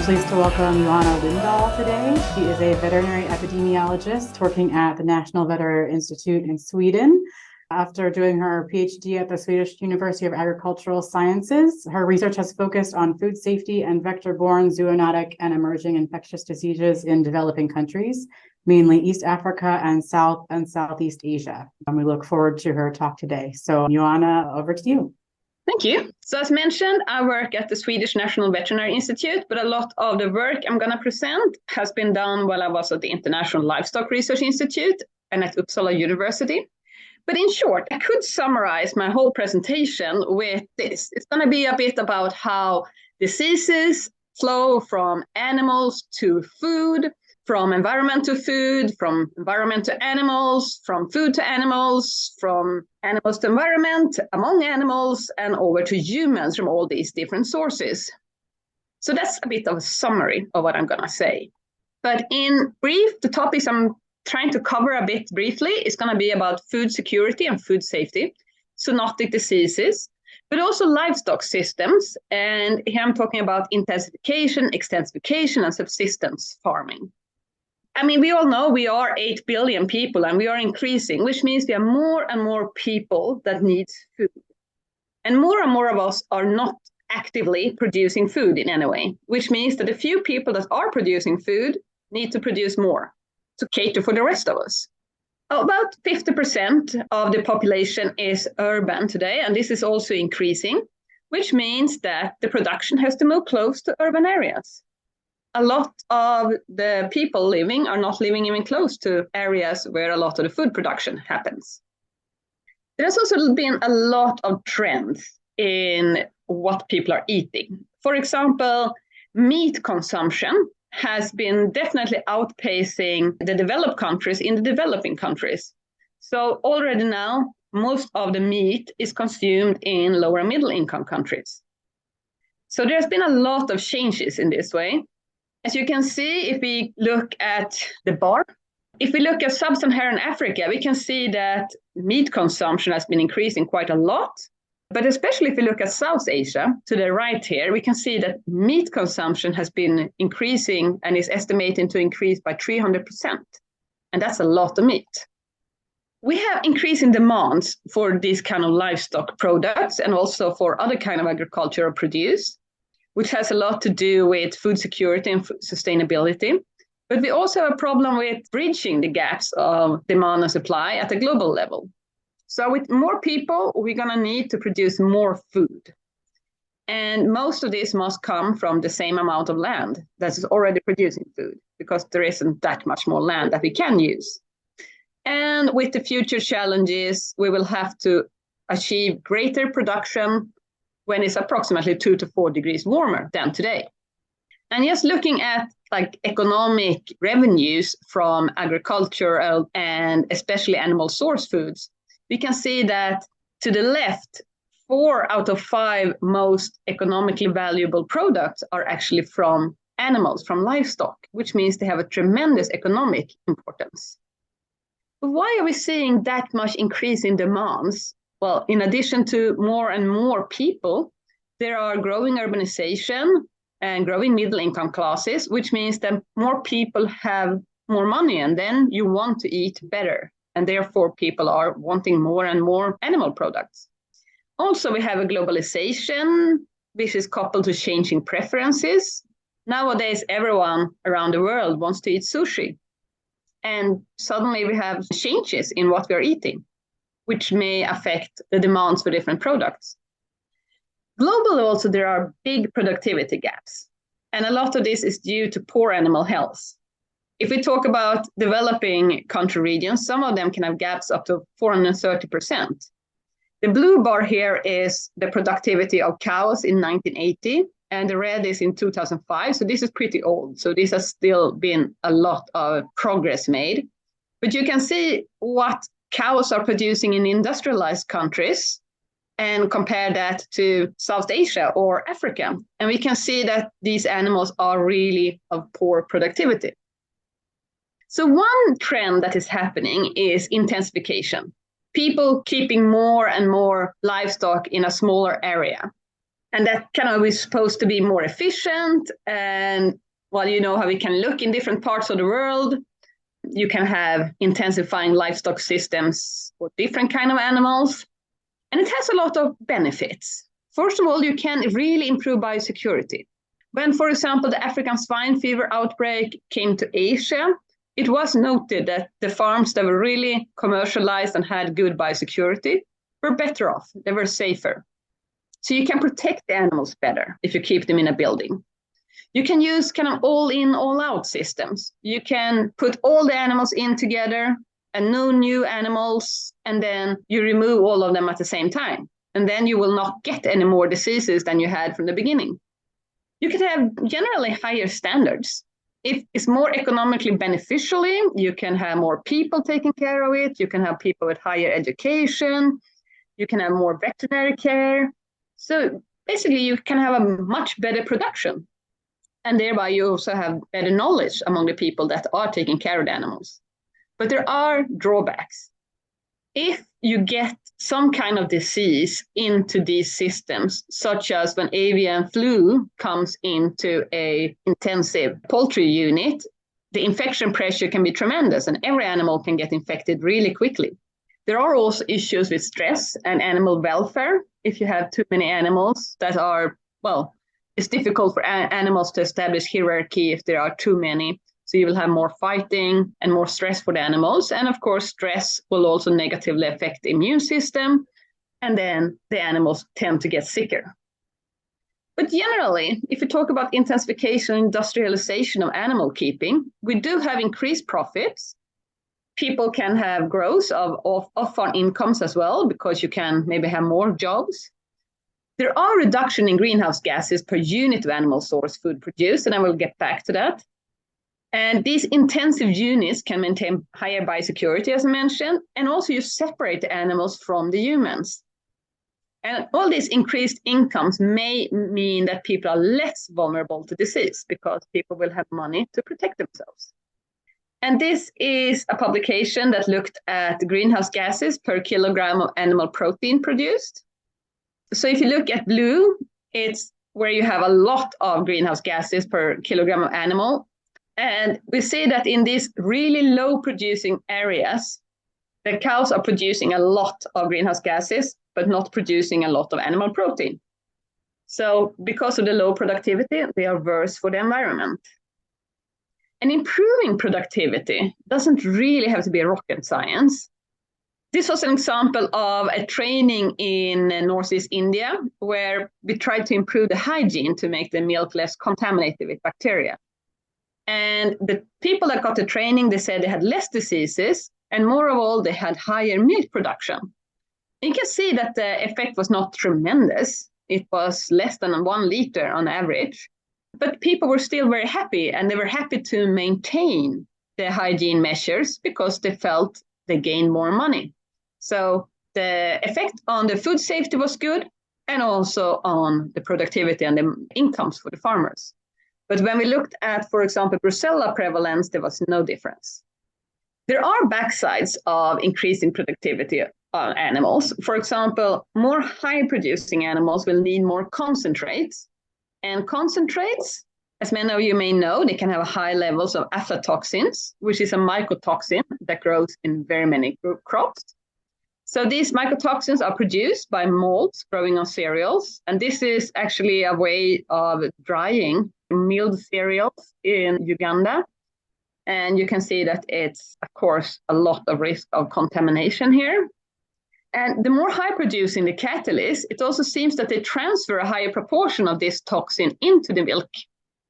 pleased to welcome Johanna Lindahl today. She is a veterinary epidemiologist working at the National Veterinary Institute in Sweden. After doing her PhD at the Swedish University of Agricultural Sciences, her research has focused on food safety and vector-borne, zoonotic, and emerging infectious diseases in developing countries, mainly East Africa and South and Southeast Asia. And we look forward to her talk today. So, Johanna, over to you. Thank you. So as mentioned, I work at the Swedish National Veterinary Institute, but a lot of the work I'm going to present has been done while I was at the International Livestock Research Institute and at Uppsala University. But in short, I could summarize my whole presentation with this. It's going to be a bit about how diseases flow from animals to food, from environment to food, from environment to animals, from food to animals, from animals to environment, among animals, and over to humans from all these different sources. So that's a bit of a summary of what I'm going to say. But in brief, the topics I'm trying to cover a bit briefly is going to be about food security and food safety, zoonotic diseases, but also livestock systems. And here I'm talking about intensification, extensification, and subsistence farming. I mean, we all know we are 8 billion people and we are increasing, which means there are more and more people that need food. And more of us are not actively producing food in any way, which means that the few people that are producing food need to produce more to cater for the rest of us. About 50% of the population is urban today, and this is also increasing, which means that the production has to move close to urban areas. A lot of the people living are not living even close to areas where a lot of the food production happens. There's also been a lot of trends in what people are eating. For example, meat consumption has been definitely outpacing the developed countries in the developing countries. So already now, most of the meat is consumed in lower and middle income countries. So there's been a lot of changes in this way. As you can see, if we look at the bar, if we look at sub-Saharan Africa, we can see that meat consumption has been increasing quite a lot. But especially if we look at South Asia, to the right here, we can see that meat consumption has been increasing and is estimated to increase by 300%. And that's a lot of meat. We have increasing demands for these kind of livestock products and also for other kind of agricultural produce, which has a lot to do with food security and sustainability. But we also have a problem with bridging the gaps of demand and supply at a global level. So with more people, we're going to need to produce more food. And most of this must come from the same amount of land that is already producing food, because there isn't that much more land that we can use. And with the future challenges, we will have to achieve greater production when it's approximately 2 to 4 degrees warmer than today. And just looking at like economic revenues from agricultural and especially animal source foods, we can see that to the left, 4 out of 5 most economically valuable products are actually from animals, from livestock, which means they have a tremendous economic importance. But why are we seeing that much increase in demands? Well, in addition to more and more people, there are growing urbanization and growing middle income classes, which means that more people have more money and then you want to eat better. And therefore, people are wanting more and more animal products. Also, we have a globalization, which is coupled to changing preferences. Nowadays, everyone around the world wants to eat sushi. And suddenly we have changes in what we're eating, which may affect the demands for different products. Globally, also, there are big productivity gaps. And a lot of this is due to poor animal health. If we talk about developing country regions, some of them can have gaps up to 430%. The blue bar here is the productivity of cows in 1980, and the red is in 2005. So this is pretty old. So this has still been a lot of progress made. But you can see what cows are producing in industrialized countries and compare that to South Asia or Africa. And we can see that these animals are really of poor productivity. So one trend that is happening is intensification. People keeping more and more livestock in a smaller area. And that kind of is supposed to be more efficient. And well, you know how we can look in different parts of the world. You can have intensifying livestock systems for different kind of animals. And it has a lot of benefits. First of all, you can really improve biosecurity. When, for example, the African swine fever outbreak came to Asia, it was noted that the farms that were really commercialized and had good biosecurity were better off. They were safer. So you can protect the animals better if you keep them in a building. You can use kind of all-in, all-out systems. You can put all the animals in together and no new animals, and then you remove all of them at the same time. And then you will not get any more diseases than you had from the beginning. You can have generally higher standards. If it's more economically beneficially, you can have more people taking care of it. You can have people with higher education. You can have more veterinary care. So basically, you can have a much better production. And thereby, you also have better knowledge among the people that are taking care of the animals. But there are drawbacks. If you get some kind of disease into these systems, such as when avian flu comes into an intensive poultry unit, the infection pressure can be tremendous and every animal can get infected really quickly. There are also issues with stress and animal welfare. If you have too many animals that are, well, it's difficult for animals to establish hierarchy if there are too many. So you will have more fighting and more stress for the animals. And of course, stress will also negatively affect the immune system. And then the animals tend to get sicker. But generally, if you talk about intensification and industrialization of animal keeping, we do have increased profits. People can have growth of off-farm incomes as well, because you can maybe have more jobs. There are reduction in greenhouse gases per unit of animal source food produced, and I will get back to that. And these intensive units can maintain higher biosecurity, as I mentioned, and also you separate the animals from the humans. And all these increased incomes may mean that people are less vulnerable to disease because people will have money to protect themselves. And this is a publication that looked at greenhouse gases per kilogram of animal protein produced. So if you look at blue, it's where you have a lot of greenhouse gases per kilogram of animal. And we see that in these really low producing areas, the cows are producing a lot of greenhouse gases, but not producing a lot of animal protein. So because of the low productivity, they are worse for the environment. And improving productivity doesn't really have to be rocket science. This was an example of a training in Northeast India, where we tried to improve the hygiene to make the milk less contaminated with bacteria. And the people that got the training, they said they had less diseases, and more of all, they had higher milk production. You can see that the effect was not tremendous. It was less than 1 liter on average, but people were still very happy, and they were happy to maintain the hygiene measures because they felt they gained more money. So the effect on the food safety was good, and also on the productivity and the incomes for the farmers. But when we looked at, for example, Brucella prevalence, there was no difference. There are backsides of increasing productivity on animals. For example, more high-producing animals will need more concentrates. And concentrates, as many of you may know, they can have high levels of aflatoxins, which is a mycotoxin that grows in very many crops. So these mycotoxins are produced by molds growing on cereals. And this is actually a way of drying milled cereals in Uganda. And you can see that it's, of course, a lot of risk of contamination here. And the more high producing the cattle is, it also seems that they transfer a higher proportion of this toxin into the milk.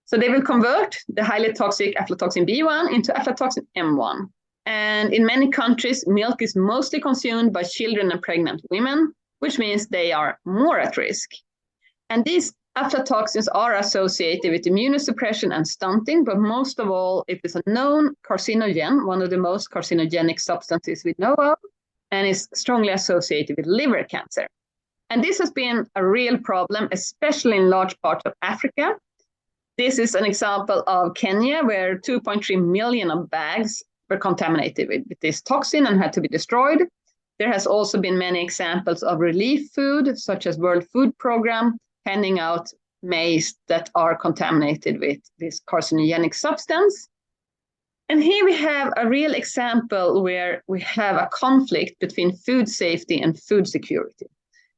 So they will convert the highly toxic aflatoxin B1 into aflatoxin M1. And in many countries, milk is mostly consumed by children and pregnant women, which means they are more at risk. And these aflatoxins are associated with immunosuppression and stunting, but most of all, it is a known carcinogen, one of the most carcinogenic substances we know of, and is strongly associated with liver cancer. And this has been a real problem, especially in large parts of Africa. This is an example of Kenya, where 2.3 million of bags were contaminated with this toxin and had to be destroyed. There has also been many examples of relief food, such as World Food Programme, handing out maize that are contaminated with this carcinogenic substance. And here we have a real example where we have a conflict between food safety and food security.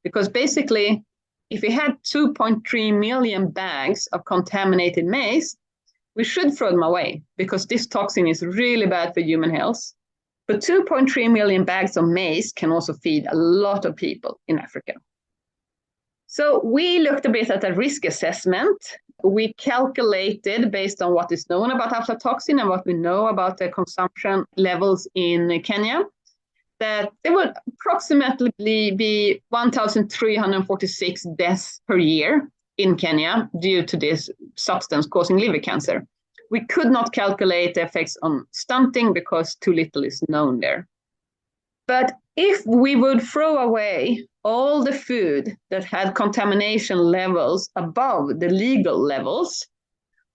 Because basically, if we had 2.3 million bags of contaminated maize, we should throw them away because this toxin is really bad for human health. But 2.3 million bags of maize can also feed a lot of people in Africa. So we looked a bit at a risk assessment. We calculated based on what is known about aflatoxin and what we know about the consumption levels in Kenya, that there would approximately be 1,346 deaths per year in Kenya due to this substance causing liver cancer. We could not calculate the effects on stunting because too little is known there. But if we would throw away all the food that had contamination levels above the legal levels,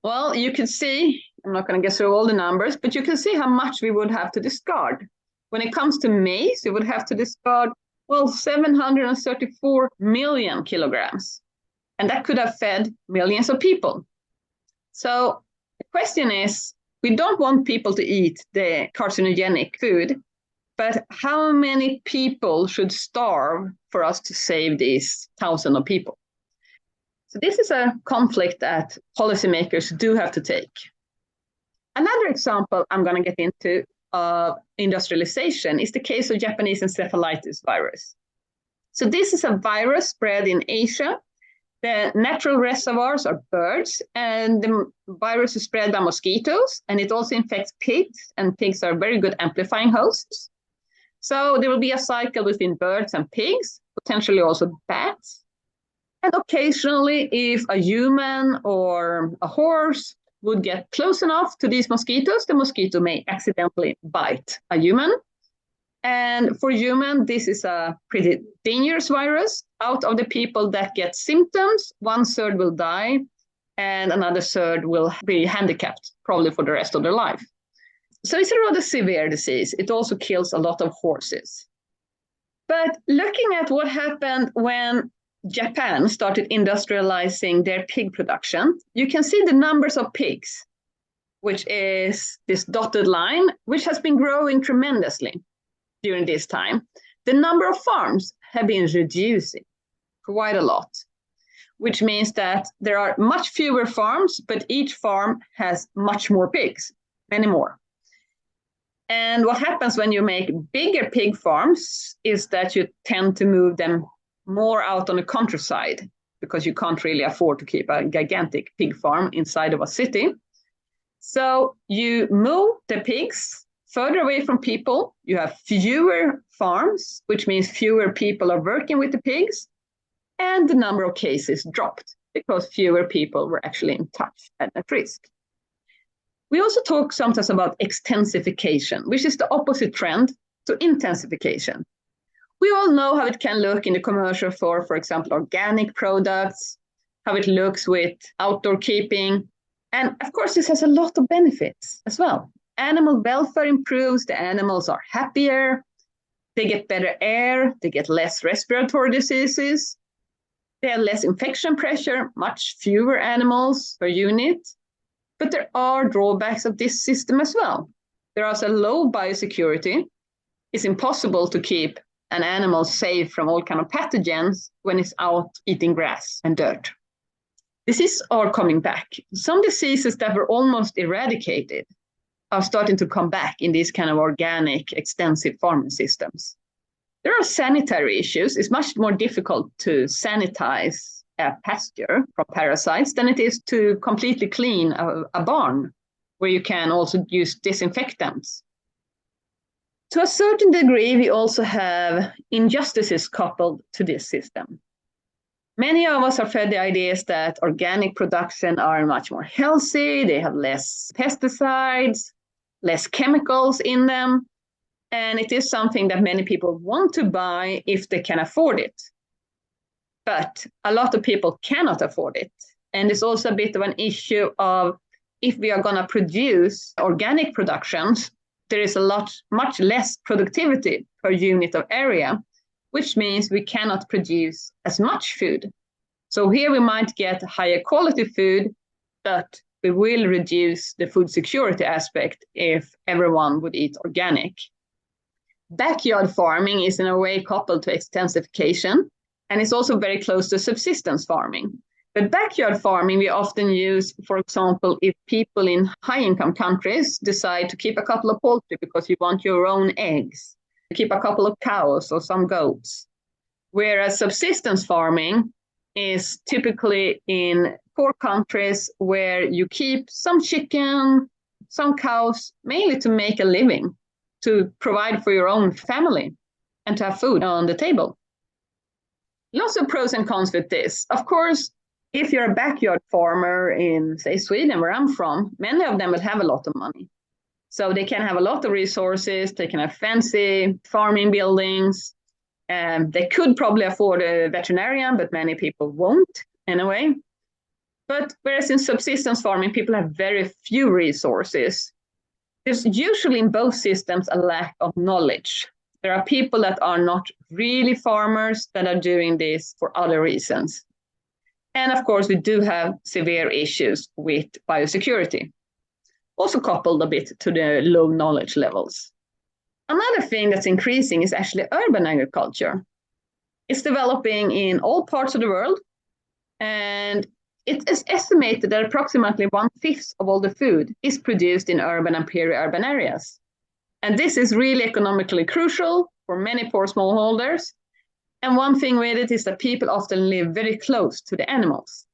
well, you can see, I'm not going to get through all the numbers, but you can see how much we would have to discard. When it comes to maize, we would have to discard, well, 734 million kilograms. And that could have fed millions of people. So the question is, we don't want people to eat the carcinogenic food, but how many people should starve for us to save these thousands of people? So this is a conflict that policymakers do have to take. Another example I'm going to get into of industrialization is the case of Japanese encephalitis virus. So this is a virus spread in Asia. The natural reservoirs are birds, and the virus is spread by mosquitoes, and it also infects pigs, and pigs are very good amplifying hosts. So there will be a cycle between birds and pigs, potentially also bats. And occasionally, if a human or a horse would get close enough to these mosquitoes, the mosquito may accidentally bite a human. And for human, this is a pretty dangerous virus. Out of the people that get symptoms, 1/3 will die, and another third will be handicapped, probably for the rest of their life. So it's a rather severe disease. It also kills a lot of horses. But looking at what happened when Japan started industrializing their pig production, you can see the numbers of pigs, which is this dotted line, which has been growing tremendously during this time. The number of farms have been reducing quite a lot, which means that there are much fewer farms, but each farm has much more pigs, many more. And what happens when you make bigger pig farms is that you tend to move them more out on the countryside because you can't really afford to keep a gigantic pig farm inside of a city. So you move the pigs further away from people. You have fewer farms, which means fewer people are working with the pigs, and the number of cases dropped because fewer people were actually in touch and at risk. We also talk sometimes about extensification, which is the opposite trend to intensification. We all know how it can look in the commercial for example, organic products, how it looks with outdoor keeping. And of course, this has a lot of benefits as well. Animal welfare improves, the animals are happier, they get better air, they get less respiratory diseases, they have less infection pressure, much fewer animals per unit. But there are drawbacks of this system as well. There is a low biosecurity. It's impossible to keep an animal safe from all kinds of pathogens when it's out eating grass and dirt. Diseases are coming back. Some diseases that were almost eradicated are starting to come back in these kind of organic, extensive farming systems. There are sanitary issues. It's much more difficult to sanitize a pasture from parasites than it is to completely clean a barn, where you can also use disinfectants. To a certain degree, we also have injustices coupled to this system. Many of us are fed the ideas that organic production are much more healthy, they have less pesticides, less chemicals in them, and it is something that many people want to buy if they can afford it. But a lot of people cannot afford it. And it's also a bit of an issue of if we are going to produce organic productions, there is much less productivity per unit of area, which means we cannot produce as much food. So here we might get higher quality food, but we will reduce the food security aspect if everyone would eat organic. Backyard farming is in a way coupled to extensification, and it's also very close to subsistence farming. But backyard farming we often use, for example, if people in high-income countries decide to keep a couple of poultry because you want your own eggs, keep a couple of cows or some goats. Whereas subsistence farming is typically in poor countries where you keep some chicken, some cows, mainly to make a living, to provide for your own family and to have food on the table. Lots of pros and cons with this. Of course, if you're a backyard farmer in, say, Sweden, where I'm from, many of them will have a lot of money. So they can have a lot of resources, they can have fancy farming buildings, and they could probably afford a veterinarian, but many people won't anyway. But whereas in subsistence farming, people have very few resources. There's usually in both systems a lack of knowledge. There are people that are not really farmers that are doing this for other reasons. And of course, we do have severe issues with biosecurity, also coupled a bit to the low knowledge levels. Another thing that's increasing is actually urban agriculture. It's developing in all parts of the world, and it is estimated that approximately 1/5 of all the food is produced in urban and peri-urban areas. And this is really economically crucial for many poor smallholders. And one thing with it is that people often live very close to the animals.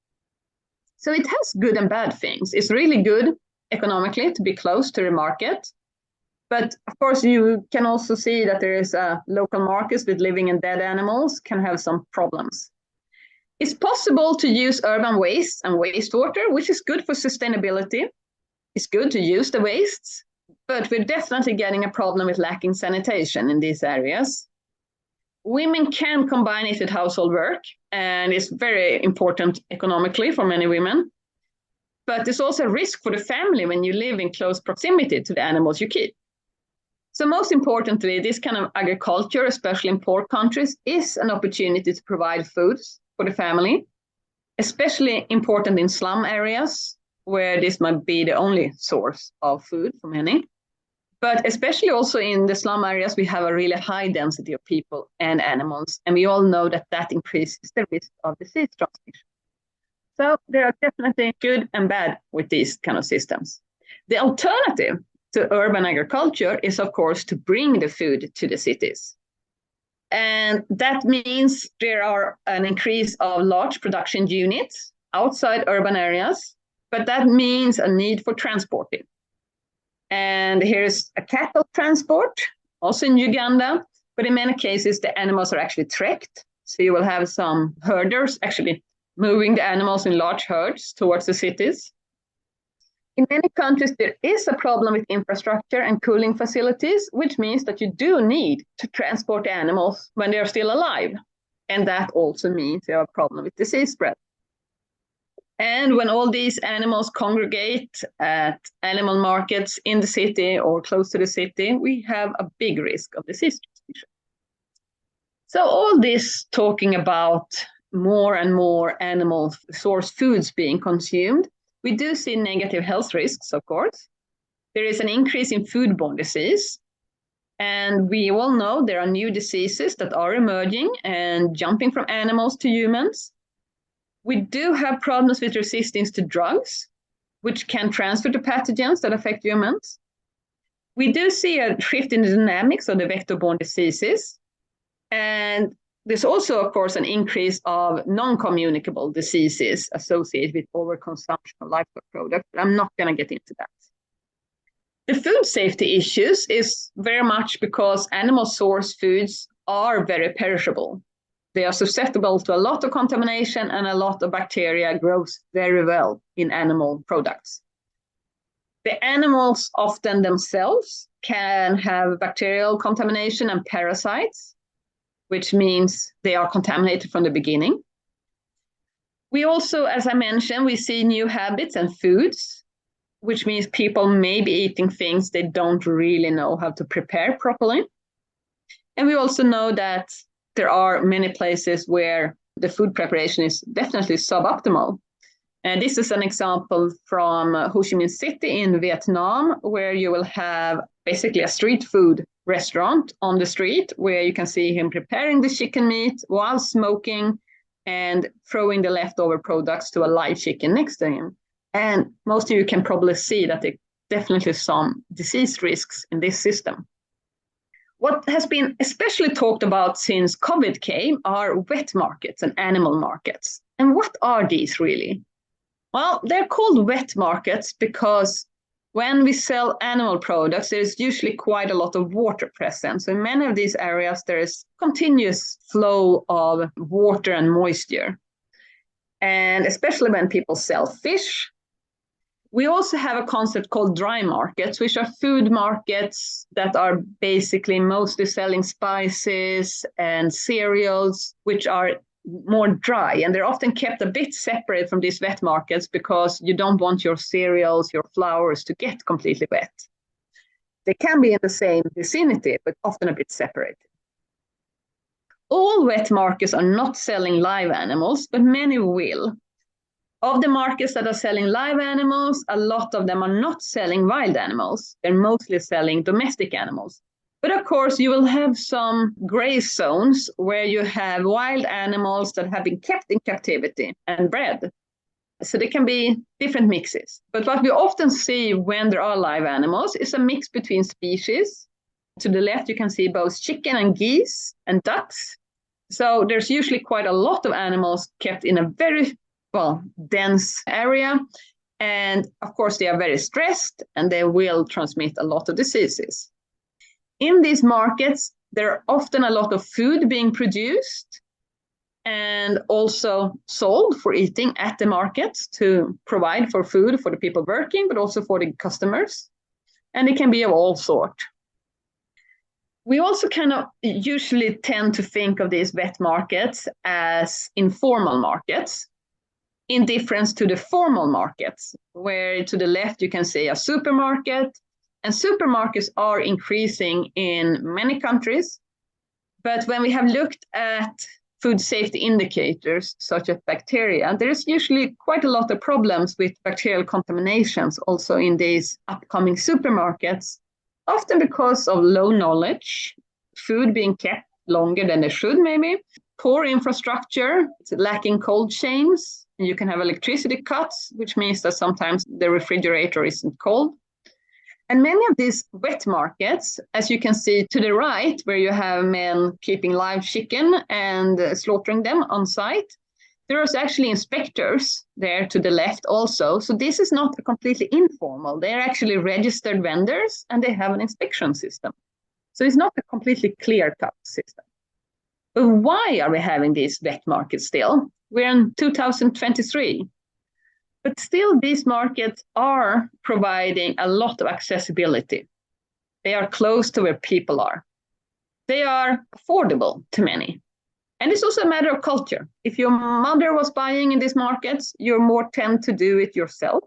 So it has good and bad things. It's really good economically to be close to the market. But of course, you can also see that there is local markets with living and dead animals can have some problems. It's possible to use urban waste and wastewater, which is good for sustainability. It's good to use the wastes, but we're definitely getting a problem with lacking sanitation in these areas. Women can combine it with household work, and it's very important economically for many women. But there's also a risk for the family when you live in close proximity to the animals you keep. So most importantly, this kind of agriculture, especially in poor countries, is an opportunity to provide foods for the family, especially important in slum areas where this might be the only source of food for many. But especially also in the slum areas, we have a really high density of people and animals, and we all know that that increases the risk of disease transmission. So there are definitely good and bad with these kind of systems. The alternative to urban agriculture is, of course, to bring the food to the cities. And that means there are an increase of large production units outside urban areas, but that means a need for transporting. And here's a cattle transport, also in Uganda, but in many cases, the animals are actually trekked. So you will have some herders actually moving the animals in large herds towards the cities. In many countries, there is a problem with infrastructure and cooling facilities, which means that you do need to transport the animals when they are still alive. And that also means you have a problem with disease spread. And when all these animals congregate at animal markets in the city or close to the city, we have a big risk of disease transmission. So all this talking about more and more animal source foods being consumed, we do see negative health risks, of course. There is an increase in foodborne disease. And we all know there are new diseases that are emerging and jumping from animals to humans. We do have problems with resistance to drugs, which can transfer to pathogens that affect humans. We do see a shift in the dynamics of the vector-borne diseases. And there's also, of course, an increase of non-communicable diseases associated with overconsumption of livestock products, but I'm not going to get into that. The food safety issues is very much because animal source foods are very perishable. They are susceptible to a lot of contamination, and a lot of bacteria grows very well in animal products. The animals often themselves can have bacterial contamination and parasites, which means they are contaminated from the beginning. We also, as I mentioned, we see new habits and foods, which means people may be eating things they don't really know how to prepare properly. And we also know that there are many places where the food preparation is definitely suboptimal. And this is an example from Ho Chi Minh City in Vietnam, where you will have basically a street food restaurant on the street where you can see him preparing the chicken meat while smoking and throwing the leftover products to a live chicken next to him. And most of you can probably see that there are definitely some disease risks in this system. What has been especially talked about since COVID came are wet markets and animal markets. And what are these really? Well, they're called wet markets because when we sell animal products, there's usually quite a lot of water present. So in many of these areas, there is continuous flow of water and moisture. And especially when people sell fish. We also have a concept called dry markets, which are food markets that are basically mostly selling spices and cereals, which are more dry. And they're often kept a bit separate from these wet markets because you don't want your cereals, your flours to get completely wet. They can be in the same vicinity, but often a bit separated. All wet markets are not selling live animals, but many will. Of the markets that are selling live animals, a lot of them are not selling wild animals. They're mostly selling domestic animals. But of course, you will have some gray zones where you have wild animals that have been kept in captivity and bred. So there can be different mixes. But what we often see when there are live animals is a mix between species. To the left, you can see both chicken and geese and ducks. So there's usually quite a lot of animals kept in a very dense area. And of course, they are very stressed and they will transmit a lot of diseases. In these markets, there are often a lot of food being produced and also sold for eating at the markets to provide for food for the people working, but also for the customers. And it can be of all sorts. We also kind of usually tend to think of these wet markets as informal markets, in difference to the formal markets, where to the left you can see a supermarket, and supermarkets are increasing in many countries. But when we have looked at food safety indicators, such as bacteria, there is usually quite a lot of problems with bacterial contaminations also in these upcoming supermarkets, often because of low knowledge, food being kept longer than they should maybe, poor infrastructure, lacking cold chains. You can have electricity cuts, which means that sometimes the refrigerator isn't cold. And many of these wet markets, as you can see to the right, where you have men keeping live chicken and slaughtering them on site, there is actually inspectors there to the left also. So this is not completely informal. They're actually registered vendors and they have an inspection system. So it's not a completely clear-cut system. But why are we having these wet markets still? We're in 2023. But still, these markets are providing a lot of accessibility. They are close to where people are. They are affordable to many. And it's also a matter of culture. If your mother was buying in these markets, you're more tend to do it yourself.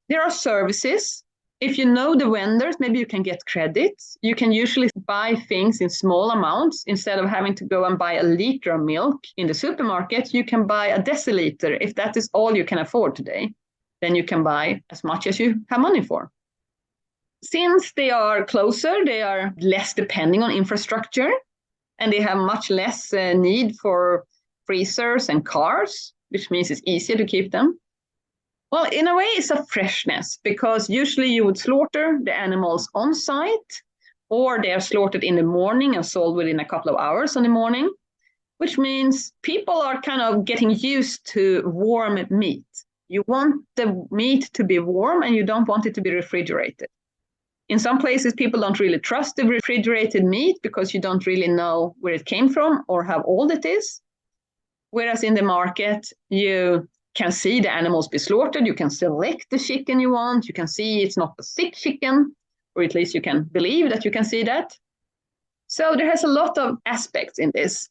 There are services. If you know the vendors, maybe you can get credits. You can usually buy things in small amounts. Instead of having to go and buy a liter of milk in the supermarket, you can buy a deciliter. If that is all you can afford today, then you can buy as much as you have money for. Since they are closer, they are less depending on infrastructure, and they have much less need for freezers and cars, which means it's easier to keep them. Well, in a way, it's a freshness, because usually you would slaughter the animals on site, or they are slaughtered in the morning and sold within a couple of hours in the morning, which means people are kind of getting used to warm meat. You want the meat to be warm and you don't want it to be refrigerated. In some places, people don't really trust the refrigerated meat because you don't really know where it came from or how old it is. Whereas in the market, you can see the animals be slaughtered. You can select the chicken you want. You can see it's not a sick chicken, or at least you can believe that you can see that. So there has a lot of aspects in this.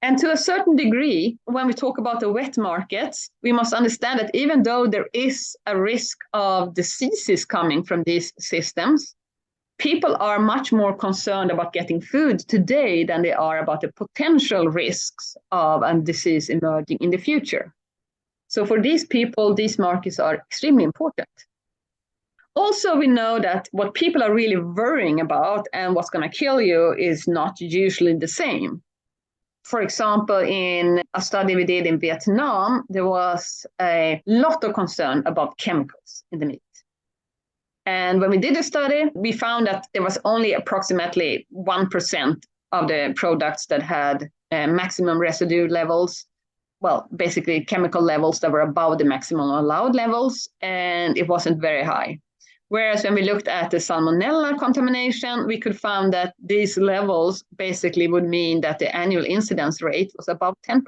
And to a certain degree, when we talk about the wet markets, we must understand that even though there is a risk of diseases coming from these systems, people are much more concerned about getting food today than they are about the potential risks of a disease emerging in the future. So for these people, these markers are extremely important. Also, we know that what people are really worrying about and what's going to kill you is not usually the same. For example, in a study we did in Vietnam, there was a lot of concern about chemicals in the meat. And when we did the study, we found that there was only approximately 1% of the products that had maximum residue levels. Well, basically chemical levels that were above the maximum allowed levels, and it wasn't very high. Whereas when we looked at the salmonella contamination, we could find that these levels basically would mean that the annual incidence rate was above 10%.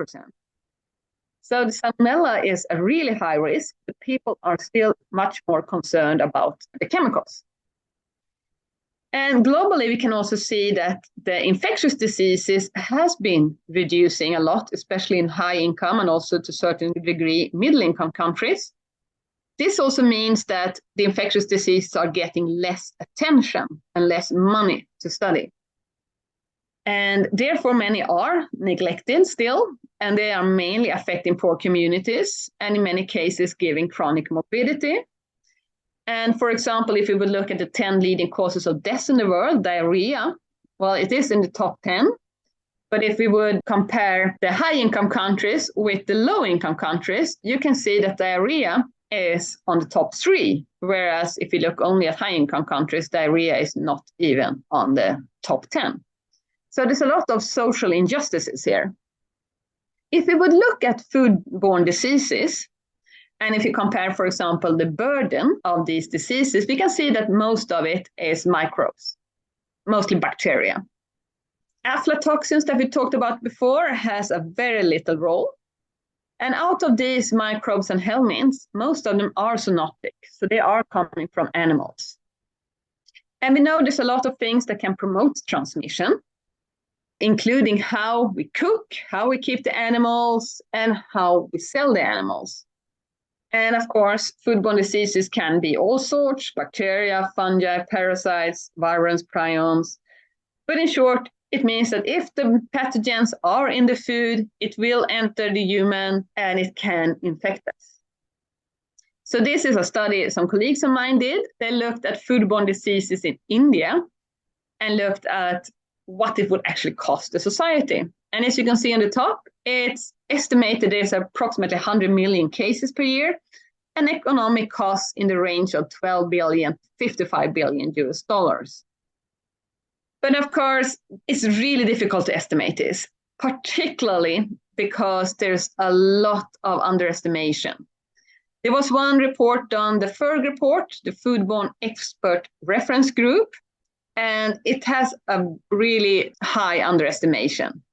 So the salmonella is a really high risk, but people are still much more concerned about the chemicals. And globally, we can also see that the infectious diseases has been reducing a lot, especially in high income and also to a certain degree middle income countries. This also means that the infectious diseases are getting less attention and less money to study. And therefore, many are neglected still, and they are mainly affecting poor communities and in many cases giving chronic morbidity. And for example, if we would look at the 10 leading causes of death in the world, diarrhea, well, it is in the top 10. But if we would compare the high-income countries with the low-income countries, you can see that diarrhea is on the top 3, whereas if you look only at high-income countries, diarrhea is not even on the top 10. So there's a lot of social injustices here. If we would look at foodborne diseases, and if you compare, for example, the burden of these diseases, we can see that most of it is microbes, mostly bacteria. Aflatoxins that we talked about before has a very little role. And out of these microbes and helminths, most of them are zoonotic, so they are coming from animals. And we know there's a lot of things that can promote transmission, including how we cook, how we keep the animals, and how we sell the animals. And of course, foodborne diseases can be all sorts: bacteria, fungi, parasites, virions, prions. But in short, it means that if the pathogens are in the food, it will enter the human and it can infect us. So this is a study some colleagues of mine did. They looked at foodborne diseases in India and looked at what it would actually cost the society. And as you can see on the top, it's estimated there's approximately 100 million cases per year, and economic costs in the range of 12 billion, 55 billion US dollars. But of course, it's really difficult to estimate this, particularly because there's a lot of underestimation. There was one report done, the FERG report, the Foodborne Expert Reference Group, and it has a really high underestimation.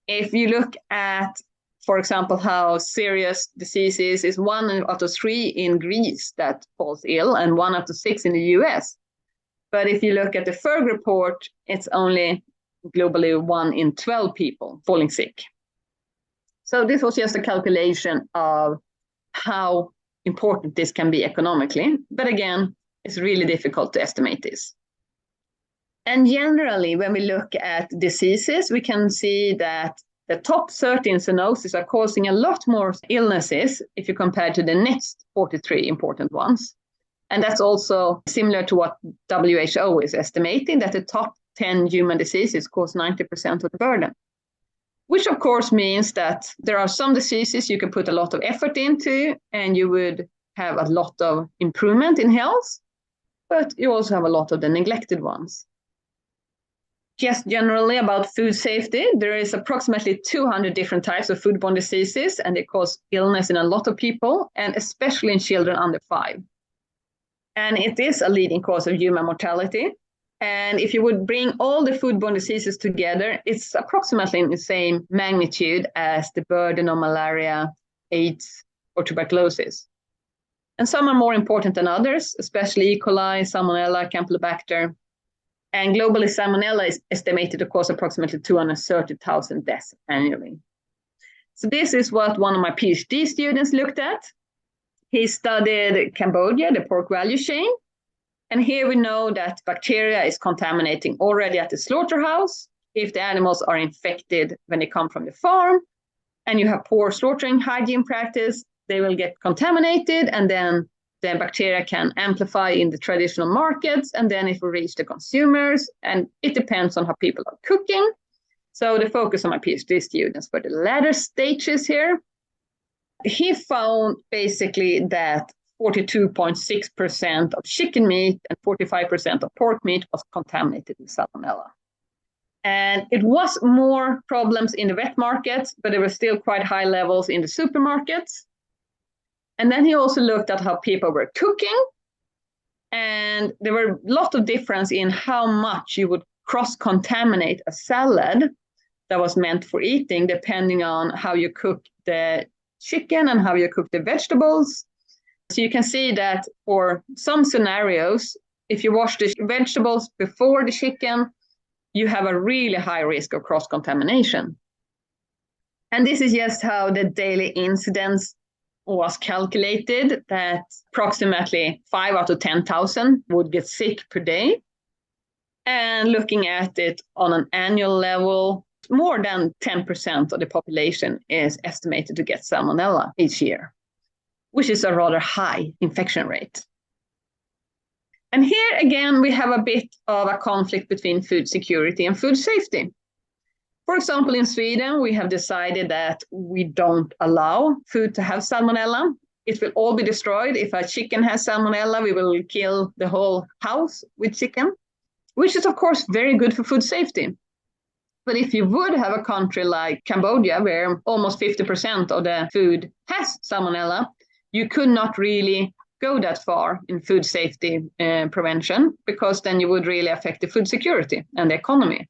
If you look at, for example, how serious diseases is 1 out of 3 in Greece that falls ill and 1 out of 6 in the US. But if you look at the FERG report, it's only globally 1 in 12 people falling sick. So this was just a calculation of how important this can be economically. But again, it's really difficult to estimate this. And generally, when we look at diseases, we can see that the top 13 zoonoses are causing a lot more illnesses if you compare to the next 43 important ones. And that's also similar to what WHO is estimating, that the top 10 human diseases cause 90% of the burden. Which of course means that there are some diseases you can put a lot of effort into and you would have a lot of improvement in health, but you also have a lot of the neglected ones. Just generally about food safety, there is approximately 200 different types of foodborne diseases, and they cause illness in a lot of people, and especially in children under 5. And it is a leading cause of human mortality. And if you would bring all the foodborne diseases together, it's approximately in the same magnitude as the burden of malaria, AIDS, or tuberculosis. And some are more important than others, especially E. coli, Salmonella, Campylobacter. And globally, Salmonella is estimated to cause approximately 230,000 deaths annually. So this is what one of my PhD students looked at. He studied Cambodia, the pork value chain. And here we know that bacteria is contaminating already at the slaughterhouse. If the animals are infected when they come from the farm and you have poor slaughtering hygiene practice, they will get contaminated, and then the bacteria can amplify in the traditional markets, and then it will reach the consumers, and it depends on how people are cooking. So the focus on my PhD students were the latter stages here. He found basically that 42.6% of chicken meat and 45% of pork meat was contaminated with salmonella. And it was more problems in the vet markets, but there were still quite high levels in the supermarkets. And then he also looked at how people were cooking. And there were a lot of difference in how much you would cross-contaminate a salad that was meant for eating, depending on how you cook the chicken and how you cook the vegetables. So you can see that for some scenarios, if you wash the vegetables before the chicken, you have a really high risk of cross-contamination. And this is just how the daily incidence was calculated, that approximately 5 out of 10,000 would get sick per day. And looking at it on an annual level, more than 10% of the population is estimated to get salmonella each year, which is a rather high infection rate. And here again, we have a bit of a conflict between food security and food safety. For example, in Sweden, we have decided that we don't allow food to have salmonella. It will all be destroyed. If a chicken has salmonella, we will kill the whole house with chicken, which is, of course, very good for food safety. But if you would have a country like Cambodia, where almost 50% of the food has salmonella, you could not really go that far in food safety prevention, because then you would really affect the food security and the economy.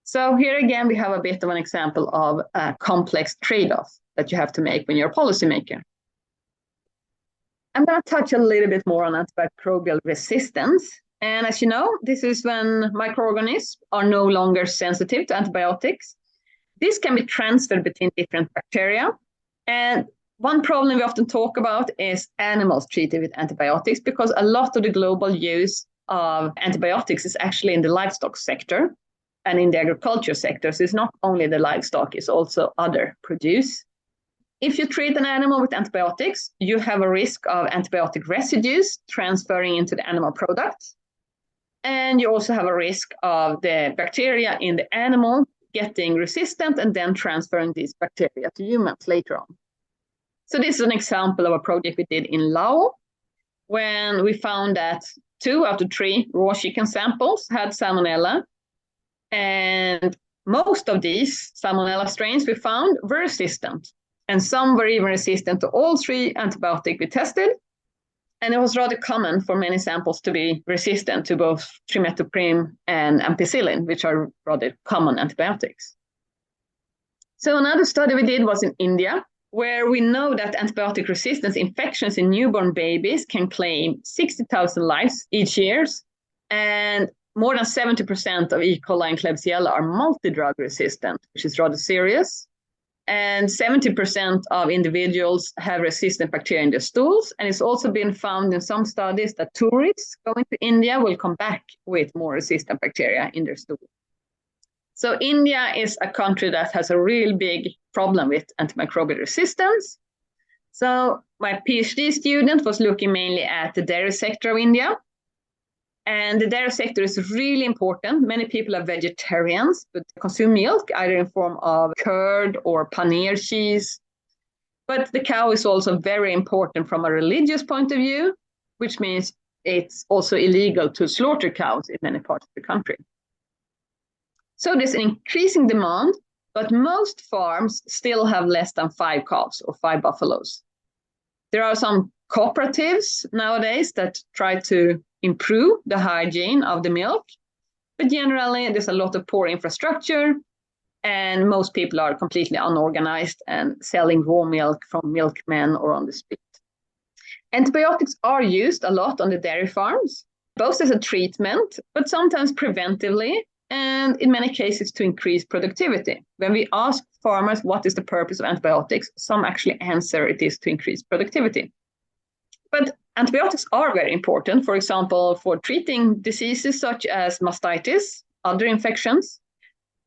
So here again, we have a bit of an example of a complex trade-off that you have to make when you're a policymaker. I'm going to touch a little bit more on antimicrobial resistance. And as you know, this is when microorganisms are no longer sensitive to antibiotics. This can be transferred between different bacteria. And one problem we often talk about is animals treated with antibiotics, because a lot of the global use of antibiotics is actually in the livestock sector and in the agriculture sector. So it's not only the livestock, it's also other produce. If you treat an animal with antibiotics, you have a risk of antibiotic residues transferring into the animal product. And you also have a risk of the bacteria in the animal getting resistant and then transferring these bacteria to humans later on. So this is an example of a project we did in Laos, when we found that 2 out of 3 raw chicken samples had salmonella. And most of these salmonella strains we found were resistant. And some were even resistant to all 3 antibiotics we tested. And it was rather common for many samples to be resistant to both trimethoprim and ampicillin, which are rather common antibiotics. So another study we did was in India, where we know that antibiotic resistance infections in newborn babies can claim 60,000 lives each year. And more than 70% of E. coli and Klebsiella are multi-drug resistant, which is rather serious. And 70% of individuals have resistant bacteria in their stools. And it's also been found in some studies that tourists going to India will come back with more resistant bacteria in their stool. So India is a country that has a real big problem with antimicrobial resistance. So my PhD student was looking mainly at the dairy sector of India. And the dairy sector is really important. Many people are vegetarians, but consume milk, either in form of curd or paneer cheese. But the cow is also very important from a religious point of view, which means it's also illegal to slaughter cows in many parts of the country. So there's an increasing demand, but most farms still have less than 5 calves or 5 buffaloes. There are some cooperatives nowadays that try to improve the hygiene of the milk, but generally there's a lot of poor infrastructure, and most people are completely unorganized and selling raw milk from milkmen or on the street. Antibiotics are used a lot on the dairy farms, both as a treatment, but sometimes preventively, and in many cases to increase productivity. When we ask farmers what is the purpose of antibiotics, some actually answer it is to increase productivity. But Antibiotics are very important, for example, for treating diseases such as mastitis, other infections,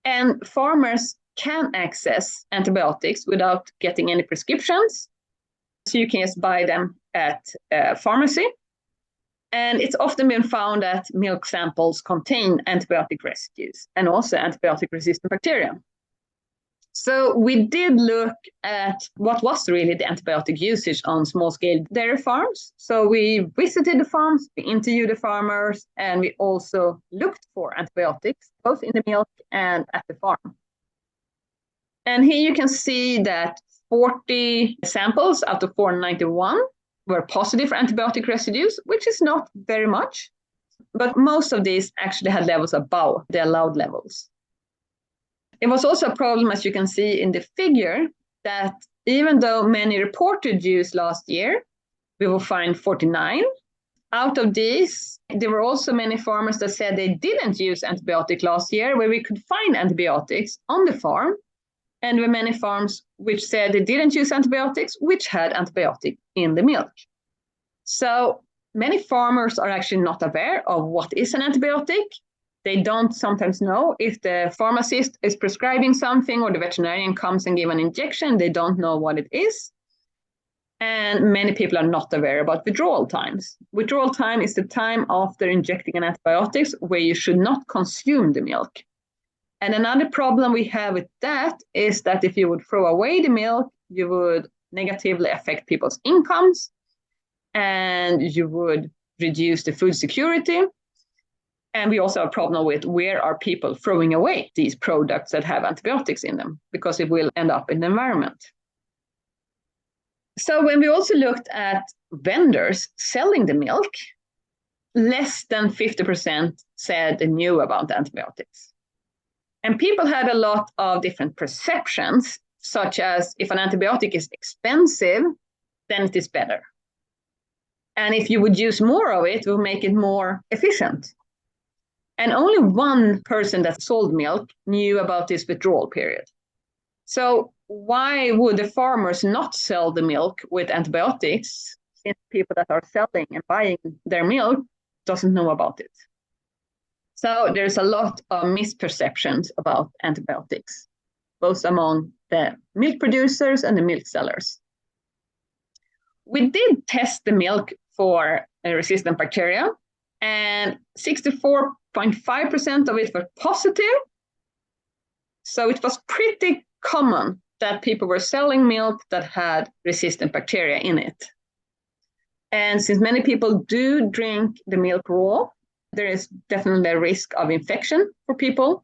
and farmers can access antibiotics without getting any prescriptions. So you can just buy them at a pharmacy. And it's often been found that milk samples contain antibiotic residues and also antibiotic-resistant bacteria. So we did look at what was really the antibiotic usage on small-scale dairy farms. So we visited the farms, we interviewed the farmers, and we also looked for antibiotics, both in the milk and at the farm. And here you can see that 40 samples out of 491 were positive for antibiotic residues, which is not very much. But most of these actually had levels above the allowed levels. It was also a problem, as you can see in the figure, that even though many reported use last year, we will find 49. Out of these, there were also many farmers that said they didn't use antibiotic last year, where we could find antibiotics on the farm. And there were many farms which said they didn't use antibiotics, which had antibiotic in the milk. So many farmers are actually not aware of what is an antibiotic. They don't sometimes know if the pharmacist is prescribing something or the veterinarian comes and gives an injection. They don't know what it is. And many people are not aware about withdrawal times. Withdrawal time is the time after injecting an antibiotics where you should not consume the milk. And another problem we have with that is that if you would throw away the milk, you would negatively affect people's incomes and you would reduce the food security. And we also have a problem with where are people throwing away these products that have antibiotics in them, because it will end up in the environment. So when we also looked at vendors selling the milk, less than 50% said they knew about antibiotics. And people had a lot of different perceptions, such as if an antibiotic is expensive, then it is better. And if you would use more of it, it will make it more efficient. And only one person that sold milk knew about this withdrawal period. So why would the farmers not sell the milk with antibiotics if people that are selling and buying their milk doesn't know about it? So there's a lot of misperceptions about antibiotics, both among the milk producers and the milk sellers. We did test the milk for resistant bacteria, and 64.5% of it were positive. So it was pretty common that people were selling milk that had resistant bacteria in it. And since many people do drink the milk raw, there is definitely a risk of infection for people.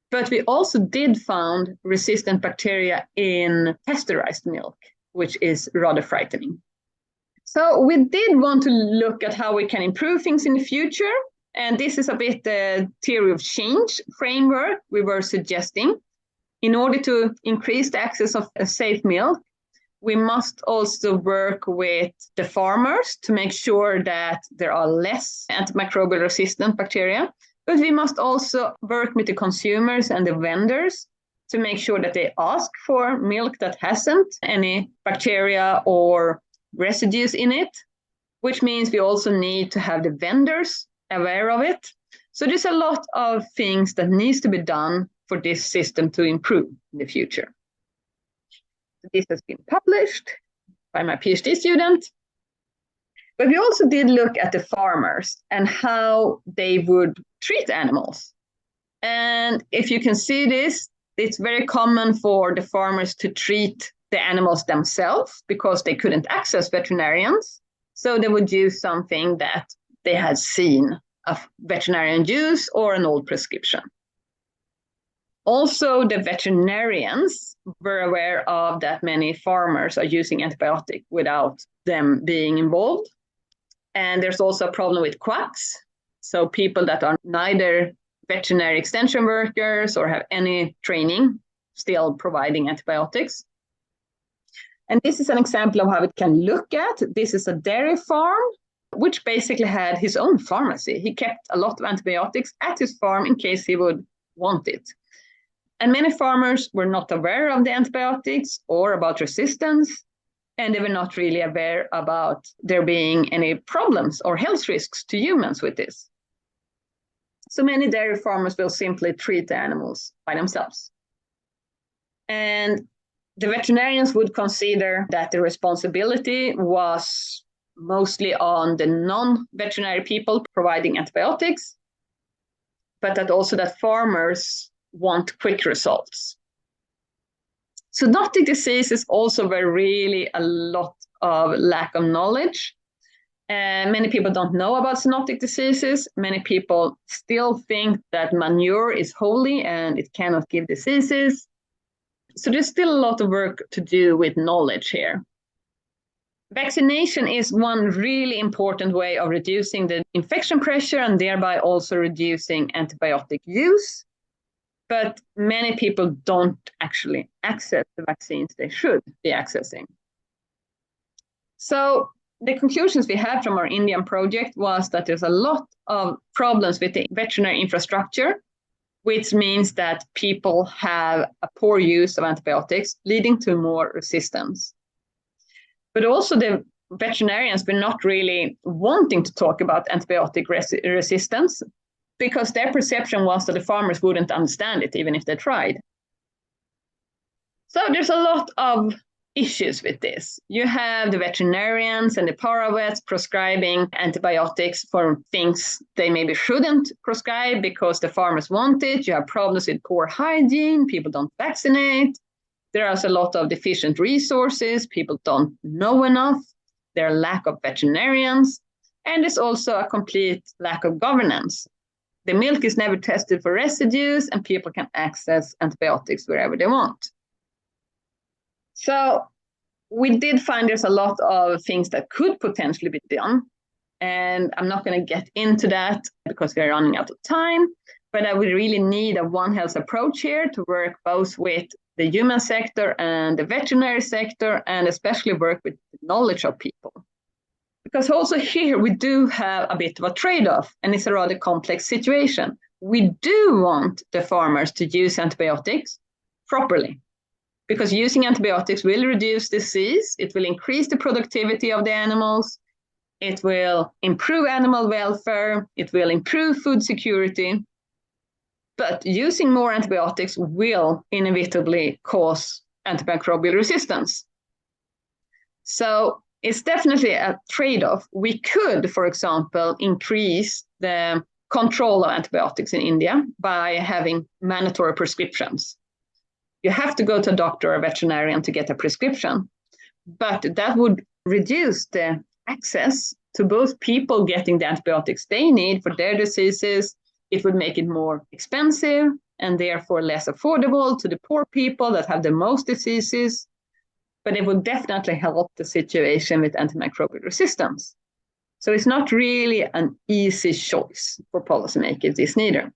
But we also did find resistant bacteria in pasteurized milk, which is rather frightening. So we did want to look at how we can improve things in the future. And this is a bit the theory of change framework we were suggesting. In order to increase the access of a safe milk, we must also work with the farmers to make sure that there are less antimicrobial resistant bacteria. But we must also work with the consumers and the vendors to make sure that they ask for milk that hasn't any bacteria or residues in it, which means we also need to have the vendors aware of it. So there's a lot of things that needs to be done for this system to improve in the future. This has been published by my PhD student. But we also did look at the farmers and how they would treat animals. And if you can see this, it's very common for the farmers to treat the animals themselves because they couldn't access veterinarians. So they would use something that they had seen a veterinarian use or an old prescription. Also, the veterinarians were aware of that many farmers are using antibiotic without them being involved. And there's also a problem with quacks. So people that are neither veterinary extension workers or have any training still providing antibiotics. And this is an example of how it can look at. This is a dairy farm, which basically had his own pharmacy. He kept a lot of antibiotics at his farm in case he would want it. And many farmers were not aware of the antibiotics or about resistance. And they were not really aware about there being any problems or health risks to humans with this. So many dairy farmers will simply treat the animals by themselves. And the veterinarians would consider that the responsibility was mostly on the non-veterinary people providing antibiotics, but that also that farmers want quick results. Zoonotic diseases also were really a lot of lack of knowledge. Many people don't know about zoonotic diseases. Many people still think that manure is holy and it cannot give diseases. So there's still a lot of work to do with knowledge here. Vaccination is one really important way of reducing the infection pressure and thereby also reducing antibiotic use. But many people don't actually access the vaccines they should be accessing. So the conclusions we had from our Indian project was that there's a lot of problems with the veterinary infrastructure, which means that people have a poor use of antibiotics, leading to more resistance. But also the veterinarians were not really wanting to talk about antibiotic resistance, because their perception was that the farmers wouldn't understand it, even if they tried. So there's a lot of issues with this. You have the veterinarians and the paravets prescribing antibiotics for things they maybe shouldn't prescribe because the farmers want it. You have problems with poor hygiene. People don't vaccinate. There is a lot of deficient resources. People don't know enough. There are lack of veterinarians. And there's also a complete lack of governance. The milk is never tested for residues, and people can access antibiotics wherever they want. So we did find there's a lot of things that could potentially be done. And I'm not going to get into that because we're running out of time. But we really need a One Health approach here to work both with the human sector and the veterinary sector, and especially work with the knowledge of people. Because also here we do have a bit of a trade-off, and it's a rather complex situation. We do want the farmers to use antibiotics properly, because using antibiotics will reduce disease, it will increase the productivity of the animals, it will improve animal welfare, it will improve food security. But using more antibiotics will inevitably cause antimicrobial resistance. So it's definitely a trade-off. We could, for example, increase the control of antibiotics in India by having mandatory prescriptions. You have to go to a doctor or a veterinarian to get a prescription, but that would reduce the access to both people getting the antibiotics they need for their diseases. It would make it more expensive and therefore less affordable to the poor people that have the most diseases. But it would definitely help the situation with antimicrobial resistance. So it's not really an easy choice for policymakers, this neither.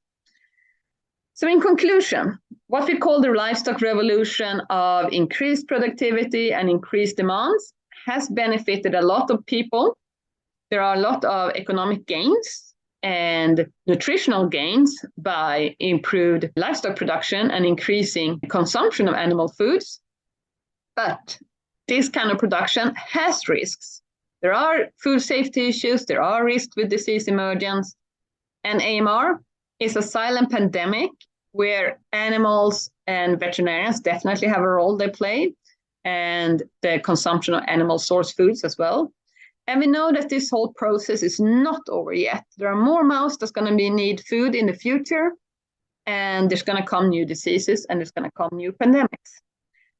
So in conclusion, what we call the livestock revolution of increased productivity and increased demands has benefited a lot of people. There are a lot of economic gains and nutritional gains by improved livestock production and increasing consumption of animal foods. But this kind of production has risks. There are food safety issues, there are risks with disease emergence, and AMR is a silent pandemic where animals and veterinarians definitely have a role they play, and the consumption of animal source foods as well. And we know that this whole process is not over yet. There are more mouths that's going to need food in the future, and there's going to come new diseases, and there's going to come new pandemics.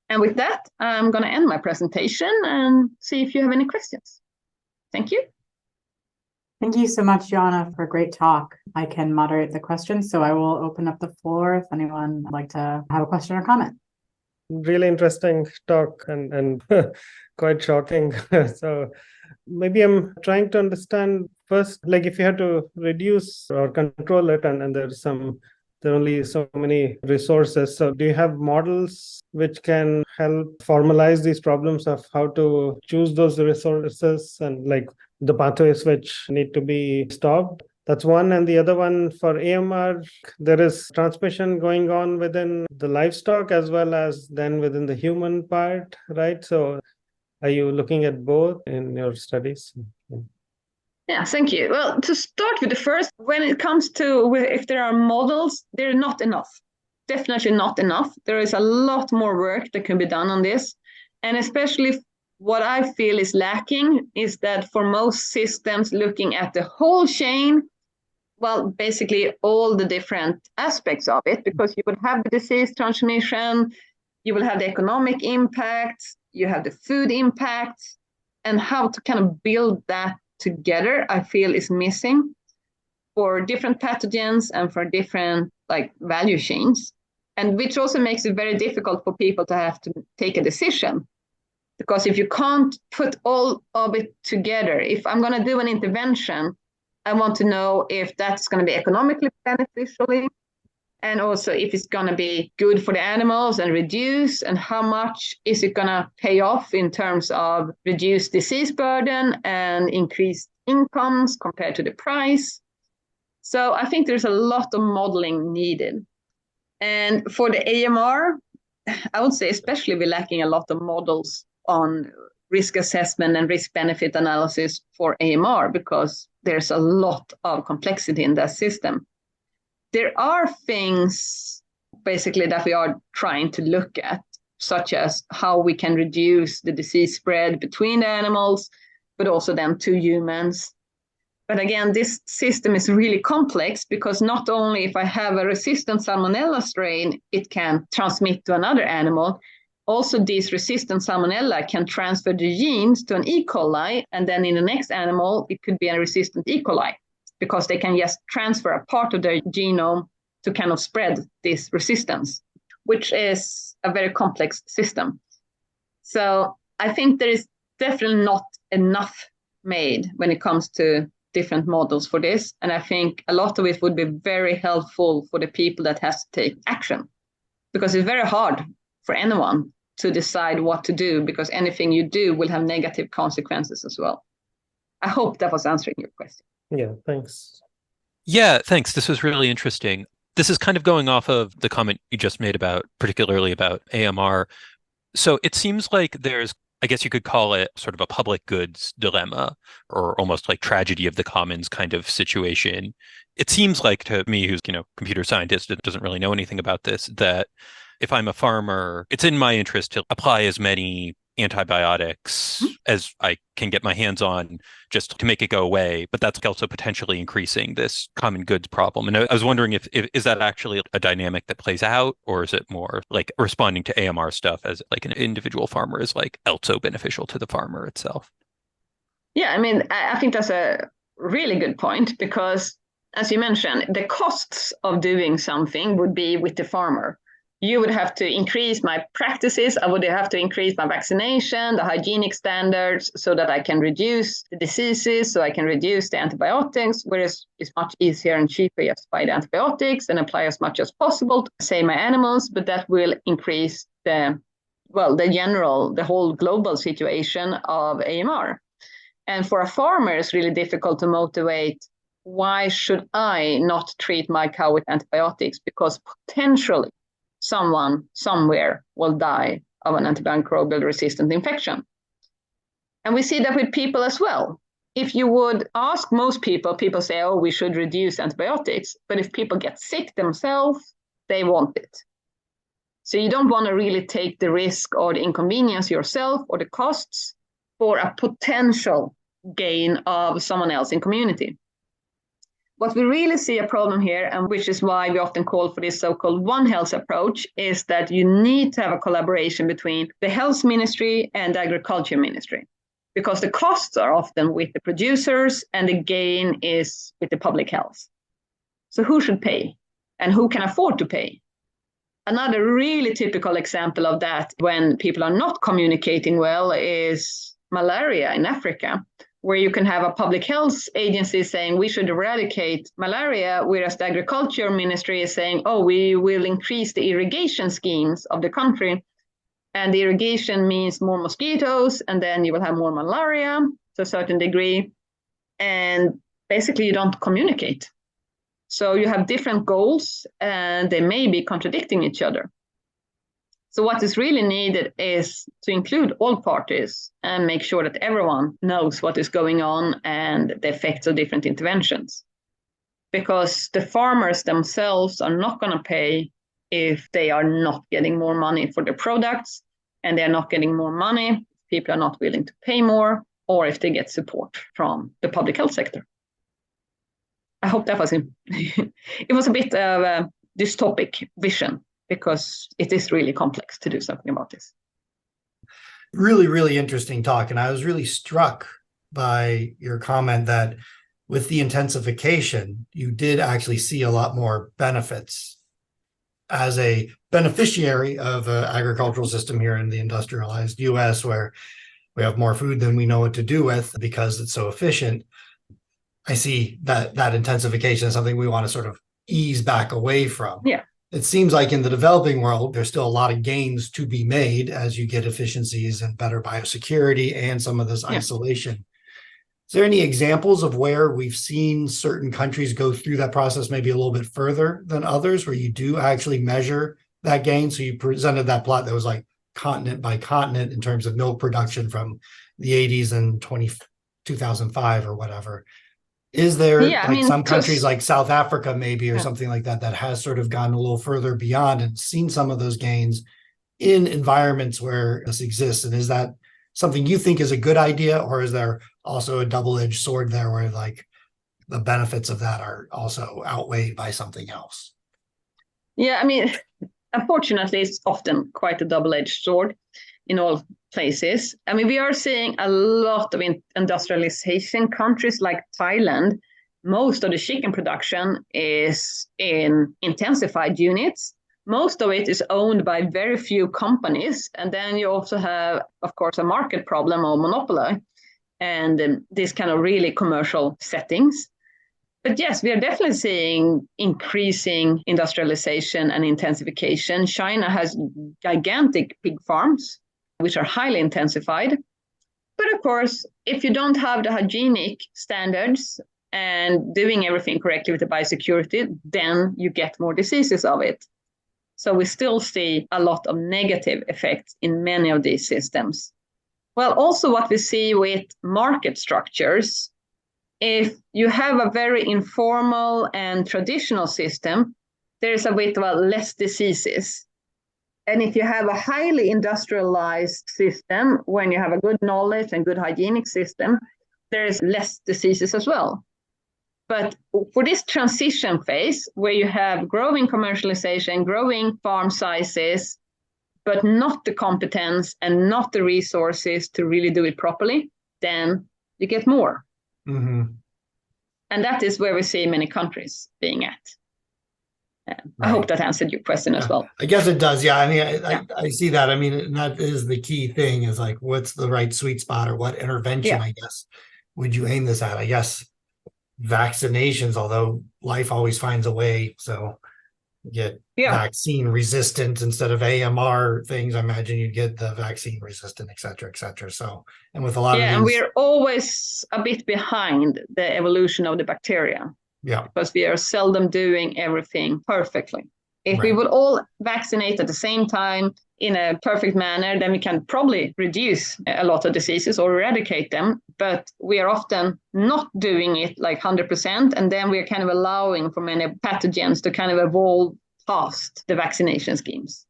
And with that, I'm going to end my presentation and see if you have any questions. Thank you. Thank you so much, Johanna, for a great talk. I can moderate the questions, so I will open up the floor if anyone would like to have a question or comment. Really interesting talk and quite shocking. So maybe I'm trying to understand first, like if you had to reduce or control it, and there are only so many resources. So do you have models which can help formalize these problems of how to choose those resources and like the pathways which need to be stopped? That's one. And the other one for AMR, there is transmission going on within the livestock as well as then within the human part, right? So Are you looking at both in your studies? Yeah, thank you. Well, to start with the first, when it comes to if there are models, they're not enough. Definitely not enough. There is a lot more work that can be done on this. And especially what I feel is lacking is that for most systems looking at the whole chain, well, basically all the different aspects of it, because you would have the disease transmission, you will have the economic impact, you have the food impact, and how to kind of build that together, I feel is missing for different pathogens and for different like value chains. And which also makes it very difficult for people to have to take a decision. Because if you can't put all of it together, if I'm going to do an intervention, I want to know if that's going to be economically beneficial and also if it's going to be good for the animals and reduce, and how much is it going to pay off in terms of reduced disease burden and increased incomes compared to the price. So I think there's a lot of modeling needed. And for the AMR, I would say especially we're lacking a lot of models on risk assessment and risk benefit analysis for AMR because there's a lot of complexity in that system. There are things basically that we are trying to look at, such as how we can reduce the disease spread between the animals, but also then to humans. But again, this system is really complex because not only if I have a resistant salmonella strain, it can transmit to another animal. Also, these resistant salmonella can transfer the genes to an E. coli, and then in the next animal, it could be a resistant E. coli because they can just transfer a part of their genome to kind of spread this resistance, which is a very complex system. So I think there is definitely not enough made when it comes to different models for this. And I think a lot of it would be very helpful for the people that has to take action, because it's very hard for anyone to decide what to do, because anything you do will have negative consequences as well. I hope that was answering your question. Yeah, thanks. Yeah, thanks. This was really interesting. This is kind of going off of the comment you just made about, particularly about AMR. So it seems like there's, I guess you could call it sort of a public goods dilemma, or almost like tragedy of the commons kind of situation. It seems like to me, who's, computer scientist and doesn't really know anything about this, that if I'm a farmer, it's in my interest to apply as many antibiotics as I can get my hands on just to make it go away. But that's also potentially increasing this common goods problem. And I was wondering if is that actually a dynamic that plays out, or is it more like responding to AMR stuff as like an individual farmer is like also beneficial to the farmer itself? Yeah, I mean, I think that's a really good point, because as you mentioned, the costs of doing something would be with the farmer. You would have to increase my practices. I would have to increase my vaccination, the hygienic standards, so that I can reduce the diseases, so I can reduce the antibiotics, whereas it's much easier and cheaper just to buy the antibiotics and apply as much as possible to save my animals. But that will increase the whole global situation of AMR. And for a farmer, it's really difficult to motivate, why should I not treat my cow with antibiotics? Because potentially someone somewhere will die of an antimicrobial resistant infection. And we see that with people as well. If you would ask most people say, oh, we should reduce antibiotics. But if people get sick themselves, they want it. So you don't want to really take the risk or the inconvenience yourself or the costs for a potential gain of someone else in community. What we really see a problem here, and which is why we often call for this so-called One Health approach, is that you need to have a collaboration between the health ministry and the agriculture ministry, because the costs are often with the producers and the gain is with the public health. So who should pay and who can afford to pay? Another really typical example of that when people are not communicating well is malaria in Africa, where you can have a public health agency saying we should eradicate malaria, whereas the agriculture ministry is saying, oh, we will increase the irrigation schemes of the country. And the irrigation means more mosquitoes, and then you will have more malaria to a certain degree. And basically you don't communicate. So you have different goals and they may be contradicting each other. So what is really needed is to include all parties and make sure that everyone knows what is going on and the effects of different interventions. Because the farmers themselves are not going to pay if they are not getting more money for their products, and they're not getting more money, people are not willing to pay more, or if they get support from the public health sector. I hope that was it was a bit of a dystopic vision, because it is really complex to do something about this. Really, really interesting talk. And I was really struck by your comment that with the intensification, you did actually see a lot more benefits as a beneficiary of an agricultural system here in the industrialized US, where we have more food than we know what to do with because it's so efficient. I see that intensification is something we want to sort of ease back away from. Yeah. It seems like in the developing world, there's still a lot of gains to be made as you get efficiencies and better biosecurity and some of this isolation. Is there any examples of where we've seen certain countries go through that process maybe a little bit further than others, where you do actually measure that gain? So you presented that plot that was like continent by continent in terms of milk production from the 80s and 2005 or whatever. Is there some countries like South Africa maybe or something like that that has sort of gone a little further beyond and seen some of those gains in environments where this exists? And is that something you think is a good idea, or is there also a double-edged sword there where like the benefits of that are also outweighed by something else? Yeah, I mean, unfortunately, it's often quite a double-edged sword in all places. I mean, we are seeing a lot of industrialization countries like Thailand. Most of the chicken production is in intensified units. Most of it is owned by very few companies. And then you also have, of course, a market problem or monopoly and these kind of really commercial settings. But yes, we are definitely seeing increasing industrialization and intensification. China has gigantic pig farms, which are highly intensified. But of course, if you don't have the hygienic standards and doing everything correctly with the biosecurity, then you get more diseases of it. So we still see a lot of negative effects in many of these systems. Well, also what we see with market structures, if you have a very informal and traditional system, there is a bit of less diseases. And if you have a highly industrialized system, when you have a good knowledge and good hygienic system, there is less diseases as well. But for this transition phase, where you have growing commercialization, growing farm sizes, but not the competence and not the resources to really do it properly, then you get more. Mm-hmm. And that is where we see many countries being at. Right. I hope that answered your question as well. I guess it does. Yeah. I mean, I see that. I mean, and that is the key thing, is like, what's the right sweet spot, or what intervention, I guess, would you aim this at? I guess vaccinations, although life always finds a way. So you get vaccine resistant instead of AMR things. I imagine you'd get the vaccine resistant, et cetera, et cetera. So, and with a lot of these, and we're always a bit behind the evolution of the bacteria. Yeah. Because we are seldom doing everything perfectly. If we would all vaccinate at the same time in a perfect manner, then we can probably reduce a lot of diseases or eradicate them. But we are often not doing it like 100%. And then we're kind of allowing for many pathogens to kind of evolve past the vaccination schemes.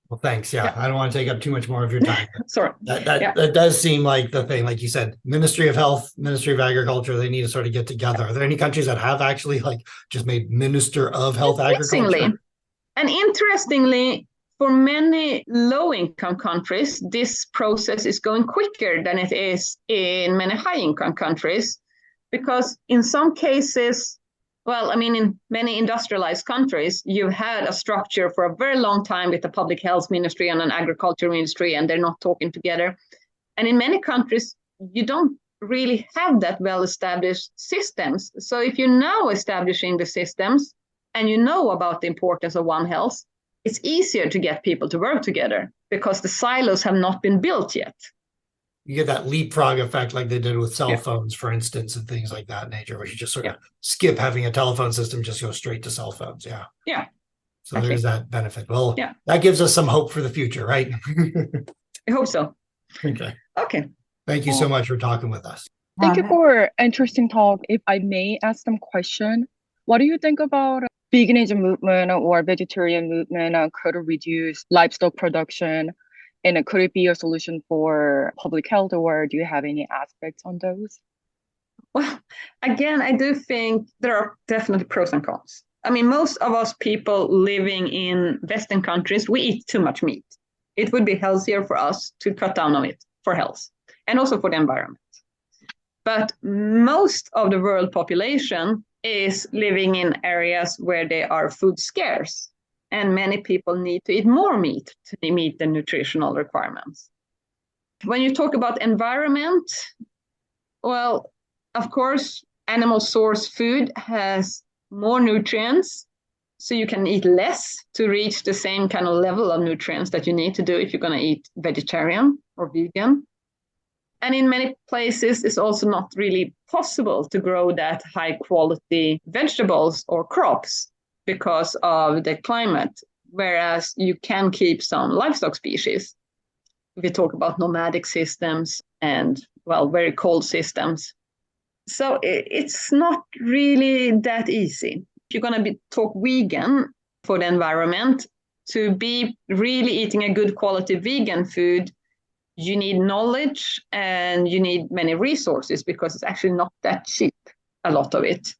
Well, thanks. Yeah. I don't want to take up too much more of your time. Sorry. That does seem like the thing, like you said, Ministry of Health, Ministry of Agriculture, they need to sort of get together. Are there any countries that have actually like just made Minister of Health Agriculture? And interestingly, for many low-income countries, this process is going quicker than it is in many high-income countries, because in some cases, well, I mean, in many industrialized countries, you've had a structure for a very long time with the public health ministry and an agriculture ministry, and they're not talking together. And in many countries, you don't really have that well-established systems. So if you're now establishing the systems and you know about the importance of One Health, it's easier to get people to work together because the silos have not been built yet. You get that leapfrog effect like they did with cell phones, for instance, and things like that nature, where you just sort of skip having a telephone system, just go straight to cell phones. Yeah. So Okay. there's that benefit. Well, Yeah. that gives us some hope for the future, right? I hope so. Okay. Okay. Thank you so much for talking with us. Thank you for interesting talk. If I may ask some question, what do you think about veganism movement or vegetarian movement could reduce livestock production, and could it be a solution for public health, or do you have any aspects on those? Well, again, I do think there are definitely pros and cons. I mean, most of us people living in Western countries, we eat too much meat. It would be healthier for us to cut down on it for health and also for the environment. But most of the world population is living in areas where they are food scarce, and many people need to eat more meat to meet the nutritional requirements. When you talk about environment, well, of course, animal source food has more nutrients, so you can eat less to reach the same kind of level of nutrients that you need to do if you're going to eat vegetarian or vegan. And in many places, it's also not really possible to grow that high quality vegetables or crops because of the climate, whereas you can keep some livestock species. If you talk about nomadic systems and, well, very cold systems. So it's not really that easy. If you're going to talk vegan for the environment, to be really eating a good quality vegan food, you need knowledge and you need many resources because it's actually not that cheap, a lot of it.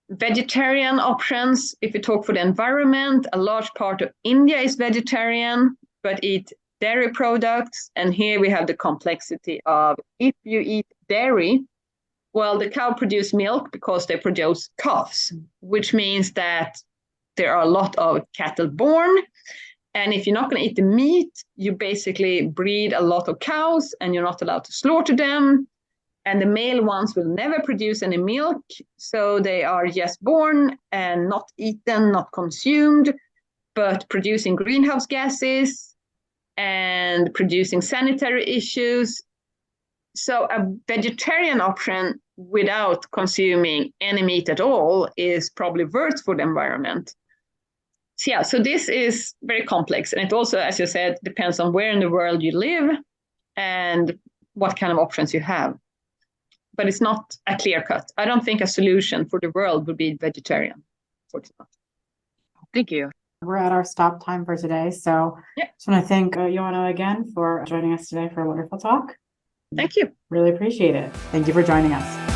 Vegetarian options, if you talk for the environment, a large part of India is vegetarian, but eat dairy products. And here we have the complexity of if you eat dairy, well, the cow produce milk because they produce calves, which means that there are a lot of cattle born. And if you're not going to eat the meat, you basically breed a lot of cows and you're not allowed to slaughter them. And the male ones will never produce any milk. So they are just born and not eaten, not consumed, but producing greenhouse gases and producing sanitary issues. So a vegetarian option without consuming any meat at all is probably worse for the environment. So yeah, so this is very complex. And it also, as you said, depends on where in the world you live and what kind of options you have. But it's not a clear cut. I don't think a solution for the world would be vegetarian. Thank you. We're at our stop time for today. So yeah. Just want to thank Johanna again for joining us today for a wonderful talk. Thank you. Really appreciate it. Thank you for joining us.